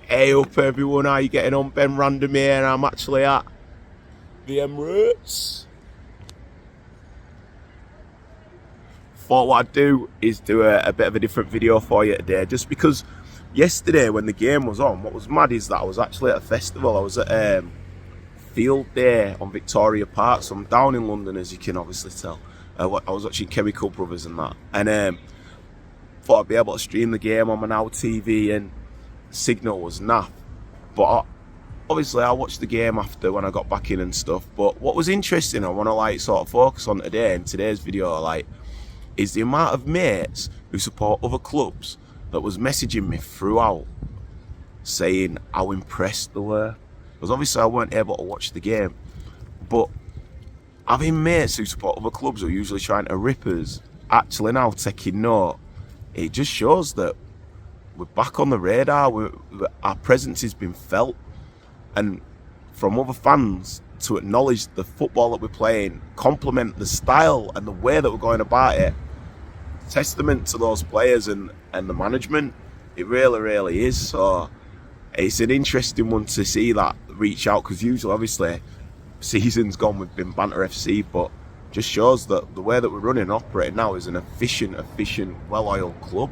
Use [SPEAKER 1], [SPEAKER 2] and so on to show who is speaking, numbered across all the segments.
[SPEAKER 1] Hey up everyone, how you getting on? Ben Random here, and I'm actually at the Emirates. Thought what I'd do is do a bit of a different video for you today, just because yesterday when the game was on, what was mad is that I was actually at a festival. I was at Field Day on Victoria Park, so I'm down in London, as you can obviously tell. I was watching Chemical Brothers and that, and thought I'd be able to stream the game on my Now TV, and signal was naff. But obviously I watched the game after when I got back in and stuff. But what was interesting, I want to sort of focus on today in today's video, is the amount of mates who support other clubs that was messaging me throughout saying how impressed they were. Because obviously I weren't able to watch the game, but having mates who support other clubs who are usually trying to rip us actually now taking note, it just shows that we're back on the radar. Our presence has been felt, and from other fans to acknowledge the football that we're playing, compliment the style and the way that we're going about it, testament to those players and the management. It really is. So it's an interesting one to see that reach out, because usually obviously season's gone, we've been banter FC, but just shows that the way that we're running and operating now is an efficient, well-oiled club.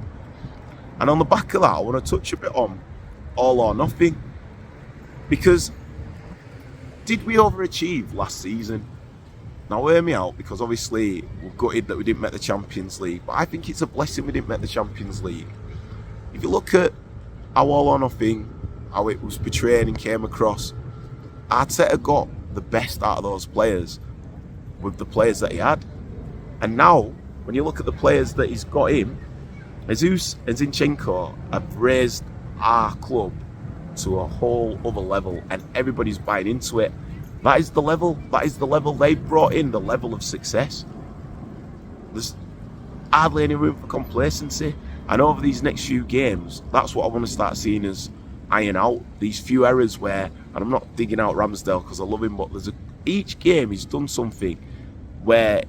[SPEAKER 1] And on the back of that, I want to touch a bit on all or nothing, because did we overachieve last season? Now hear me out, because obviously we're gutted that we didn't make the Champions League, but I think it's a blessing we didn't make the Champions League. If you look at how all or nothing, how it was portrayed and came across, Arteta got the best out of those players with the players that he had. And now, when you look at the players that he's got in, Jesus and Zinchenko have raised our club to a whole other level, and everybody's buying into it. That is the level they brought in, the level of success. There's hardly any room for complacency. And over these next few games, that's what I want to start seeing as iron out these few errors where, and I'm not digging out Ramsdale because I love him, but each game he's done something where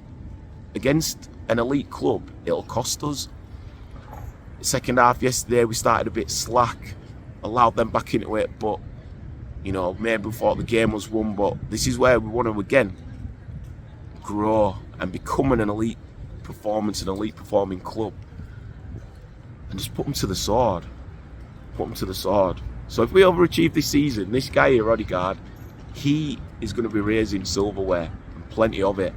[SPEAKER 1] against an elite club it'll cost us. Second half yesterday we started a bit slack, allowed them back into it, but maybe we thought the game was won. But this is where we want to again grow and becoming an elite performance, an elite performing club, and just put them to the sword. So if we overachieve this season, this guy here, Odegaard, he is going to be raising silverware, and plenty of it.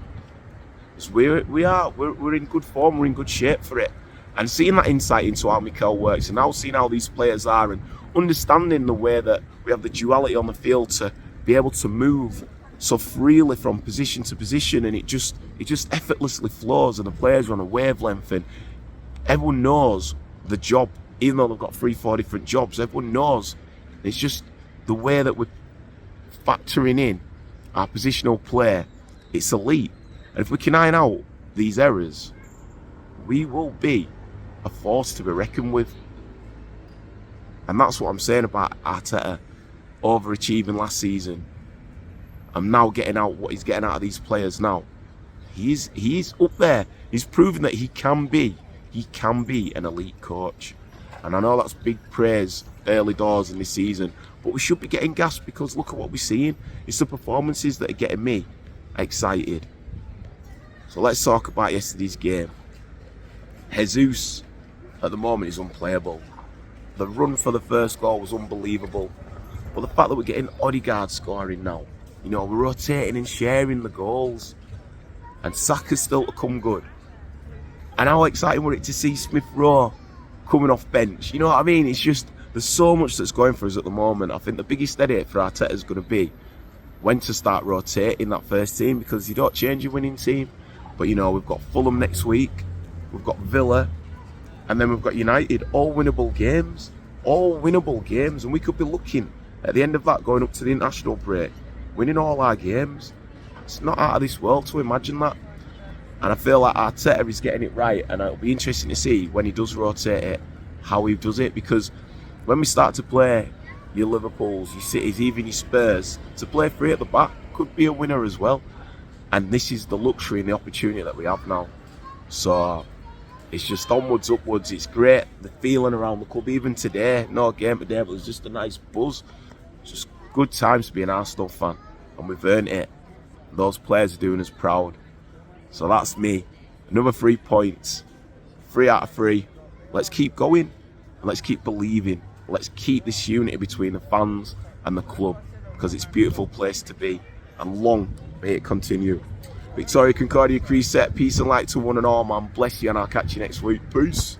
[SPEAKER 1] So we're in good form, we're in good shape for it. And seeing that insight into how Mikel works, and now seeing how these players are, and understanding the way that we have the duality on the field to be able to move so freely from position to position, and it just effortlessly flows, and the players are on a wavelength, and everyone knows the job, even though they've got 3-4 different jobs. Everyone knows. It's just the way that we're factoring in our positional play. It's elite, and if we can iron out these errors, we will be a force to be reckoned with. And that's what I'm saying about Arteta overachieving last season. I'm now getting out what he's getting out of these players now. He's up there. He's proven that he can be an elite coach. And I know that's big praise early doors in this season, but we should be getting gassed, because look at what we're seeing. It's the performances that are getting me excited. So let's talk about yesterday's game. Jesus at the moment is unplayable. The run for the first goal was unbelievable, but the fact that we're getting Odegaard scoring now, we're rotating and sharing the goals, and Saka's still to come good. And how exciting were it to see Smith Rowe coming off bench? You know what I mean? It's just, there's so much that's going for us at the moment. I think the biggest headache for Arteta is going to be when to start rotating that first team, because you don't change your winning team. But we've got Fulham next week, we've got Villa, and then we've got United. All winnable games, and we could be looking at the end of that, going up to the international break, winning all our games. It's not out of this world to imagine that. And I feel like Arteta is getting it right, and it'll be interesting to see when he does rotate it, how he does it, because when we start to play your Liverpools, your Cities, even your Spurs, to play free at the back could be a winner as well. And this is the luxury and the opportunity that we have now. So it's just onwards, upwards. It's great, the feeling around the club. Even today, no game today, but it was just a nice buzz. It's just good times to be an Arsenal fan, and we've earned it. Those players are doing us proud. So that's me. Another 3 points. 3 out of 3. Let's keep going, and let's keep believing. Let's keep this unity between the fans and the club, because it's a beautiful place to be, and long may it continue. Victoria Concordia Crescent, peace and light to one and all, man. Bless you, and I'll catch you next week. Peace.